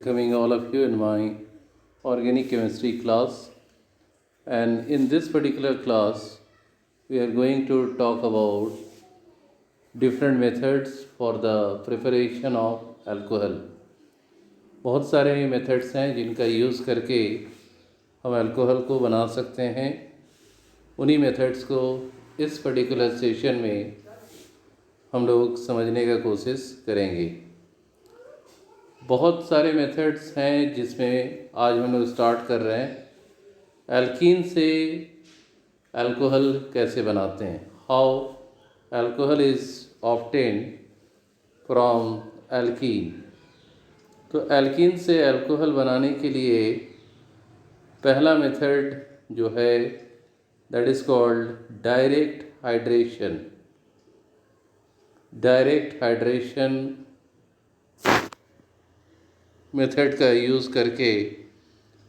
Welcoming all of you in my organic chemistry class. And in this particular class, we are going to talk about different methods for the preparation of alcohol. बहुत सारे methods हैं जिनका use करके हम alcohol को बना सकते हैं। उन्हीं मेथड्स को इस पर्टिकुलर सेशन में हम लोग समझने का कोशिश करेंगे। बहुत सारे मेथड्स हैं जिसमें आज हम लोग स्टार्ट कर रहे हैं। एल्कीन से अल्कोहल कैसे बनाते हैं, how alcohol is obtained from alkene. तो एल्कीन से अल्कोहल बनाने के लिए पहला मेथड जो है that is called direct hydration. Direct hydration method का यूज़ करके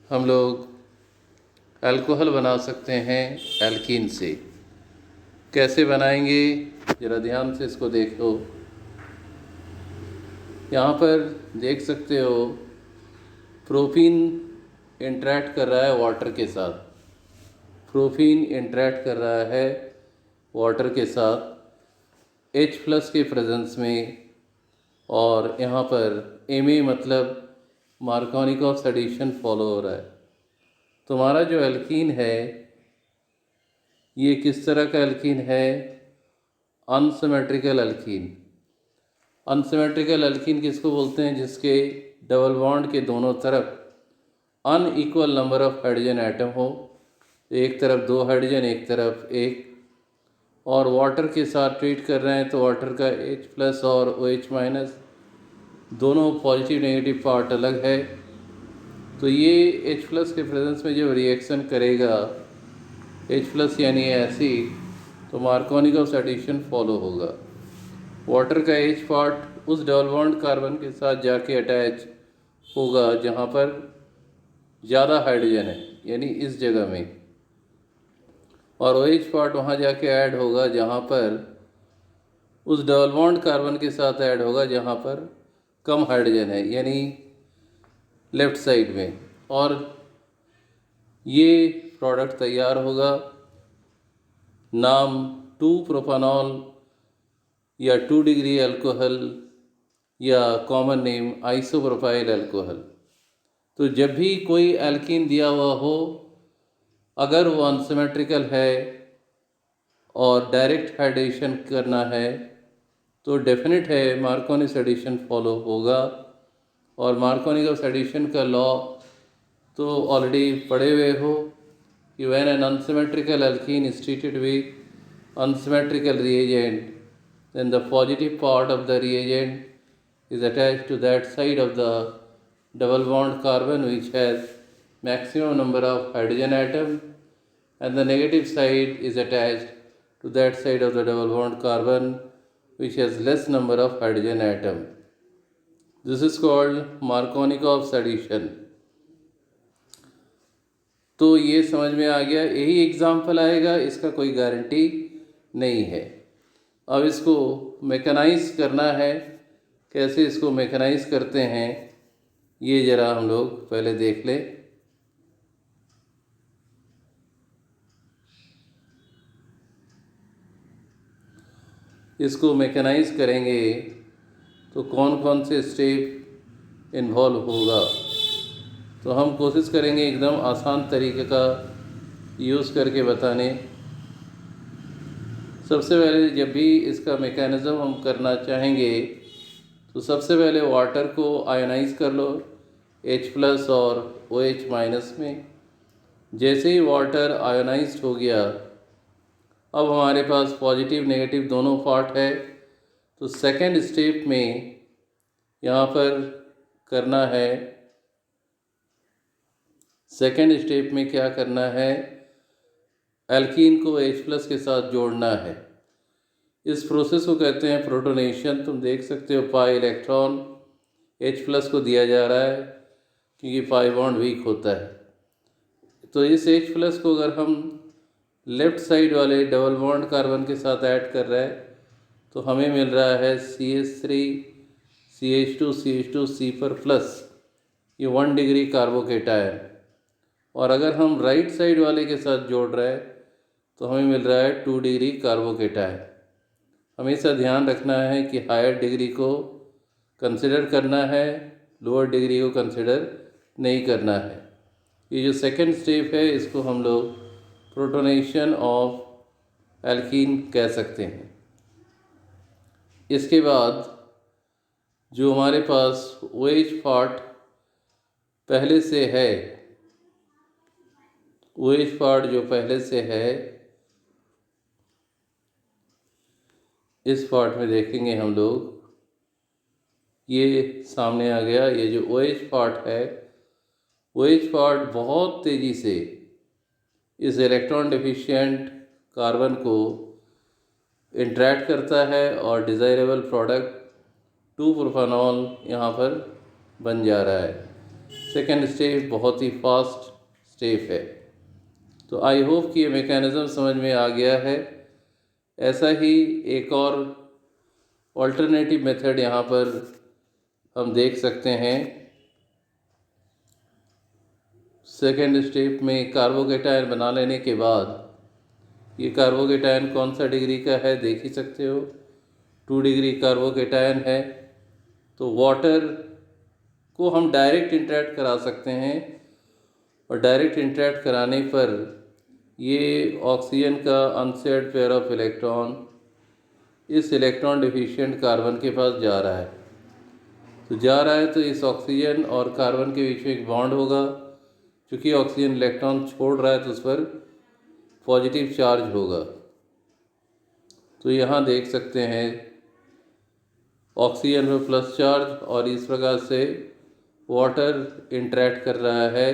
हम लोग अल्कोहल बना सकते हैं एल्कीन से। कैसे बनाएंगे ज़रा ध्यान से इसको देखो। यहाँ पर देख सकते हो प्रोपीन इंटरेक्ट कर रहा है वाटर के साथ। प्रोपीन इंटरेक्ट कर रहा है वाटर के साथ H+ के प्रेजेंस में, और यहाँ पर Ma मतलब मार्कोनिकॉफ एडिशन फॉलो हो रहा है। तुम्हारा जो एल्कीन है ये किस तरह का एल्कीन है? Unsymmetrical alkene. अनसिमेट्रिकल एल्कीन किसको बोलते हैं? जिसके डबल बॉन्ड के दोनों तरफ unequal number of hydrogen atom हो। एक तरफ 2 हाइड्रोजन, एक तरफ 1, और वाटर के साथ ट्रीट कर रहे हैं तो वाटर का H+ और OH- दोनों पॉजिटिव नेगेटिव पार्ट अलग है। तो ये H+ के प्रेजेंस में जब रिएक्शन करेगा H+ यानी एसिड, तो मार्कोनिकॉफ एडिशन फॉलो होगा। वाटर का H पार्ट उस डबल बॉन्ड कार्बन के साथ जाके अटैच होगा जहाँ पर ज़्यादा हाइड्रोजन है, यानी इस जगह में, और OH पार्ट वहाँ जाके ऐड होगा जहाँ पर उस डबल बॉन्ड कार्बन के साथ ऐड होगा जहाँ पर कम हाइड्रोजन है, यानी लेफ़्ट साइड में, और ये प्रोडक्ट तैयार होगा। नाम 2-प्रोपानॉल या 2-डिग्री अल्कोहल या कॉमन नेम आइसोप्रोपाइल अल्कोहल। तो जब भी कोई एल्कीन दिया हुआ हो, अगर वो अनसिमेट्रिकल है और डायरेक्ट हाइड्रेशन करना है तो डेफिनेट है मार्कोनिक एडिशन फॉलो होगा। और मार्कोनिक एडिशन का लॉ तो ऑलरेडी पढ़े हुए हो कि when an unsymmetrical alkene is treated with unsymmetrical reagent, then the positive part of the reagent is attached to that side of the double bond carbon which has maximum number of hydrogen atom, and the negative side is attached to that side of the double bond carbon which has less number of hydrogen atom. This is called Markovnikov addition. तो ये समझ में आ गया। यही example आएगा, इसका कोई guarantee नहीं है। अब इसको मैकेनाइज करना है। कैसे इसको मैकेनाइज करते हैं ये ज़रा हम लोग पहले देख लें। इसको मैकेनाइज करेंगे तो कौन कौन से स्टेप इन्वॉल्व होगा, तो हम कोशिश करेंगे एकदम आसान तरीके का यूज़ करके बताने। सबसे पहले जब भी इसका मैकेनिज़्म हम करना चाहेंगे तो सबसे पहले वाटर को आयोनाइज कर लो H+ और OH- में। जैसे ही वाटर आयोनाइज्ड हो गया, अब हमारे पास पॉजिटिव नेगेटिव दोनों पार्ट है। तो सेकेंड स्टेप में यहाँ पर करना है, सेकेंड स्टेप में क्या करना है, एल्कीन को H+ के साथ जोड़ना है। इस प्रोसेस को कहते हैं प्रोटोनेशन। तुम देख सकते हो पाई इलेक्ट्रॉन H+ को दिया जा रहा है क्योंकि पाई बॉन्ड वीक होता है। तो इस H+ को अगर हम लेफ़्ट साइड वाले डबल बॉन्ड कार्बन के साथ ऐड कर रहे हैं तो हमें मिल रहा है CH3 CH2 CH2 C पर प्लस, ये 1 डिग्री कार्बोकेटायन, और अगर हम राइट साइड वाले के साथ जोड़ रहे हैं तो हमें मिल रहा है 2 डिग्री कार्बोकेटायन। हमेशा ध्यान रखना है कि हायर डिग्री को कंसिडर करना है, लोअर डिग्री को कंसिडर नहीं करना है। ये जो सेकंड स्टेप है इसको हम लोग प्रोटोनेशन ऑफ एल्कीन कह सकते हैं। इसके बाद जो हमारे पास OH पार्ट पहले से है, OH पार्ट जो पहले से है, इस पार्ट में देखेंगे हम लोग, ये सामने आ गया। ये जो OH पार्ट है, OH पार्ट बहुत तेज़ी से इस इलेक्ट्रॉन डिफिशिएंट कार्बन को इंटरैक्ट करता है और डिज़ायरेबल प्रोडक्ट 2-प्रोपानॉल यहाँ पर बन जा रहा है। सेकेंड स्टेप बहुत ही फास्ट स्टेप है। तो आई होप कि ये मैकेनिज़्म समझ में आ गया है। ऐसा ही एक और ऑल्टरनेटिव मेथड यहाँ पर हम देख सकते हैं। सेकेंड स्टेप में कार्बोकेटायन बना लेने के बाद, ये कार्बोकेटायन कौन सा डिग्री का है देख ही सकते हो, 2 डिग्री कार्बोकेटायन है। तो वाटर को हम डायरेक्ट इंटरैक्ट करा सकते हैं, और डायरेक्ट इंटरैक्ट कराने पर ये ऑक्सीजन का अनशेयर्ड पेयर ऑफ इलेक्ट्रॉन इस इलेक्ट्रॉन डिफिशिएंट कार्बन के पास जा रहा है। तो जा रहा है तो इस ऑक्सीजन और कार्बन के बीच में एक बॉन्ड होगा। क्योंकि ऑक्सीजन इलेक्ट्रॉन छोड़ रहा है तो उस पर पॉजिटिव चार्ज होगा। तो यहाँ देख सकते हैं ऑक्सीजन पर प्लस चार्ज, और इस प्रकार से वाटर इंटरैक्ट कर रहा है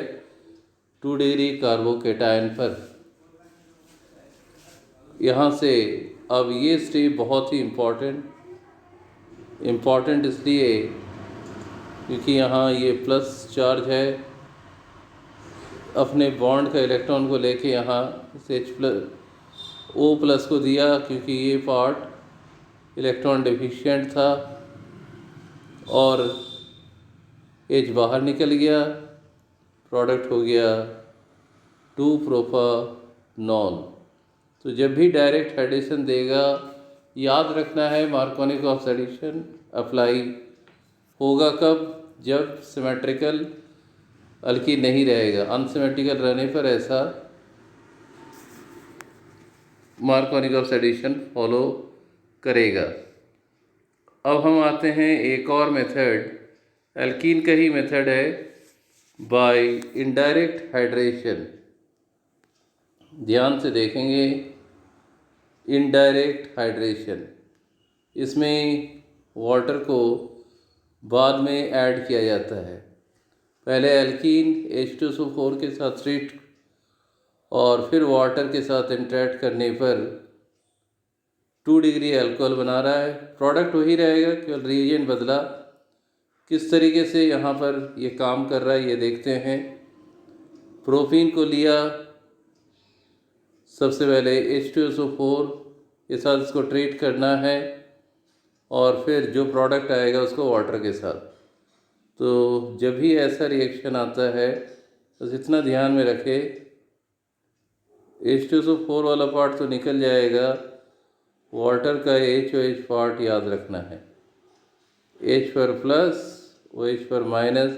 2 डिग्री कार्बोकेटायन पर। यहाँ से अब ये स्टेप बहुत ही इम्पॉर्टेंट इसलिए क्योंकि यहाँ ये प्लस चार्ज है, अपने बॉन्ड का इलेक्ट्रॉन को लेके यहाँ इस O+ को दिया, क्योंकि ये पार्ट इलेक्ट्रॉन डिफिशिएंट था, और H बाहर निकल गया, प्रोडक्ट हो गया 2-प्रोपानॉल। तो जब भी डायरेक्ट हाइड्रेशन देगा, याद रखना है मार्कोनिकॉफ एडिशन अप्लाई होगा कब, जब सिमेट्रिकल एल्कीन नहीं रहेगा। अनसिमेट्रिकल रहने पर ऐसा मार्कोनिकॉफ एडिशन फॉलो करेगा। अब हम आते हैं एक और मेथड, एल्कीन का ही मेथड है, बाय इनडायरेक्ट हाइड्रेशन। ध्यान से देखेंगे, इनडायरेक्ट हाइड्रेशन, इसमें वाटर को बाद में ऐड किया जाता है। पहले एल्कीन H2SO4 के साथ ट्रीट और फिर वाटर के साथ इंटरैक्ट करने पर 2 डिग्री अल्कोहल बना रहा है। प्रोडक्ट वही रहेगा, केवल रिएजेंट बदला। किस तरीके से यहाँ पर ये काम कर रहा है ये देखते हैं। प्रोपीन को लिया, सबसे पहले H2SO4 के साथ इसको ट्रीट करना है, और फिर जो प्रोडक्ट आएगा उसको वाटर के साथ। तो जब भी ऐसा रिएक्शन आता है बस इतना ध्यान में रखें, H2SO4 वाला पार्ट तो निकल जाएगा, वाटर का HOH पार्ट याद रखना है। H पर प्लस, OH पर माइनस,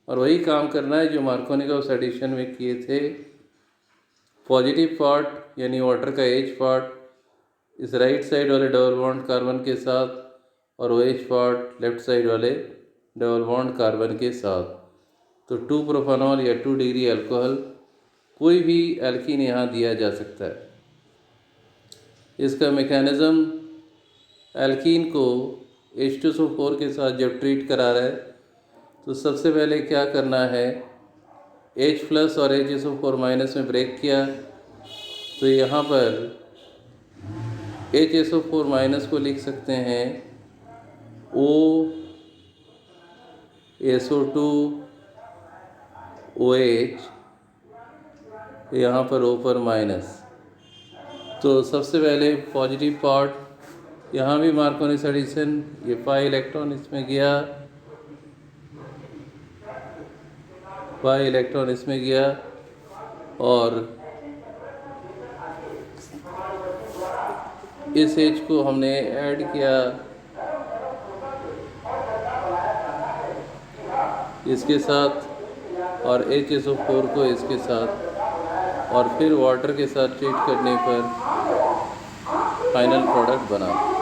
और वही काम करना है जो मार्कोनिकॉफ एडिशन में किए थे। पॉजिटिव पार्ट यानी वाटर का H पार्ट इस राइट साइड वाले डबल बॉन्ड कार्बन के साथ, और OH पार्ट लेफ्ट साइड वाले डबल बॉन्ड कार्बन के साथ। तो 2-प्रोपानॉल या 2 डिग्री अल्कोहल, कोई भी एल्कीन यहाँ दिया जा सकता है। इसका मैकेनिज़्म, एल्कीन को H2SO4 के साथ जब ट्रीट करा रहा है तो सबसे पहले क्या करना है, H+ और HSO4- में ब्रेक किया। तो यहाँ पर HSO4- को लिख सकते हैं OSO2 OH, यहाँ पर O पर माइनस। तो सबसे पहले पॉजिटिव पार्ट, यहाँ भी मार्कोनिकॉफ एडिशन, ये पाई इलेक्ट्रॉन इसमें गया, वाई इलेक्ट्रॉन इसमें गया और इस H को हमने ऐड किया इसके साथ और HSO4 को इसके साथ और फिर वाटर के साथ ट्रीट करने पर फाइनल प्रोडक्ट बना।